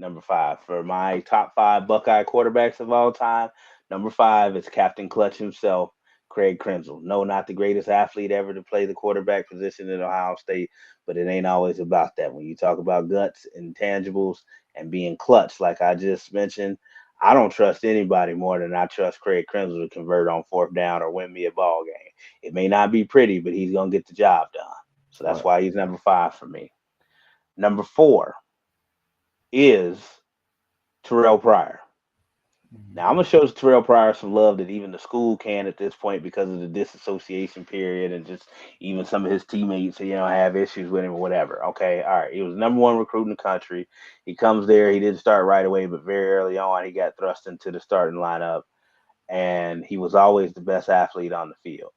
number 5. For my top 5 Buckeye quarterbacks of all time, number 5 is Captain Clutch himself, Craig Krenzel. No, not the greatest athlete ever to play the quarterback position at Ohio State, but it ain't always about that. When you talk about guts, intangibles, and being clutch, like I just mentioned, I don't trust anybody more than I trust Craig Krenzel to convert on 4th down or win me a ball game. It may not be pretty, but he's going to get the job done. So that's Right. why he's number 5 for me. Number 4 is Terrelle Pryor. Now I'm gonna show Terrelle Pryor some love that even the school can at this point because of the disassociation period and just even some of his teammates, have issues with him or whatever. Okay, all right. He was number 1 recruit in the country. He comes there. He didn't start right away, but very early on he got thrust into the starting lineup, and he was always the best athlete on the field.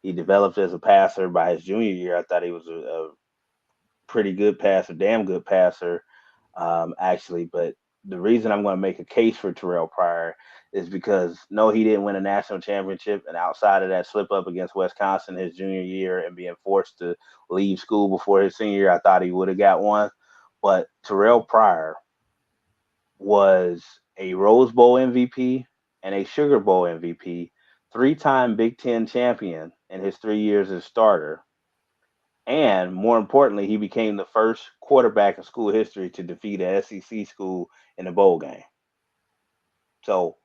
He developed as a passer by his junior year. I thought he was a pretty good passer, damn good passer, actually. But the reason I'm going to make a case for Terrelle Pryor is because no, he didn't win a national championship, and outside of that slip up against Wisconsin his junior year and being forced to leave school before his senior year, I thought he would have got one. But Terrelle Pryor was a Rose Bowl MVP and a Sugar Bowl MVP, 3-time Big Ten champion in his 3 years as starter. And more importantly, he became the first quarterback in school history to defeat a SEC school in a bowl game. So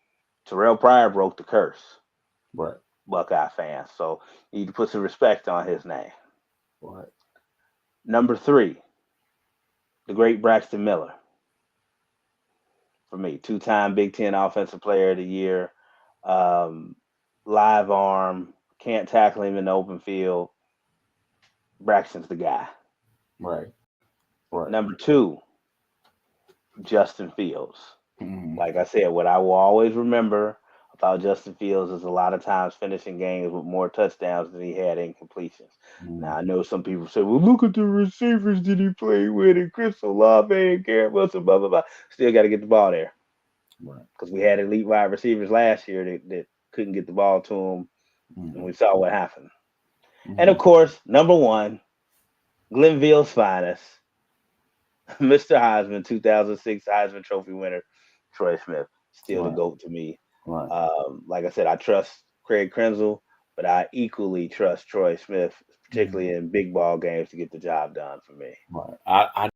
Terrelle Pryor broke the curse, Right. Buckeye fans. So you need to put some respect on his name. Right. Number 3, the great Braxton Miller. For me, 2-time Big Ten Offensive Player of the Year, um, live arm, can't tackle him in the open field. Braxton's the guy. Right. Right. Number 2, Justin Fields. Mhm. Like I said, what I will always remember about Justin Fields is a lot of times finishing games with more touchdowns than he had incompletions. Now Mhm. I know some people say, "Well, look at the receivers that he played with, and Chris Olave and Garrett Wilson, blah blah blah." Still got to get the ball there Right. because we had elite wide receivers last year that couldn't get the ball to him, and Mhm. we saw what happened. And of Mhm. course, number 1, Glenville's finest, Mr. Heisman, 2006 Heisman Trophy winner, Troy Smith, still the Right. GOAT to me. Right. Like I said, I trust Craig Krenzel, but I equally trust Troy Smith, Mhm. particularly in big ball games, to get the job done for me. Right. I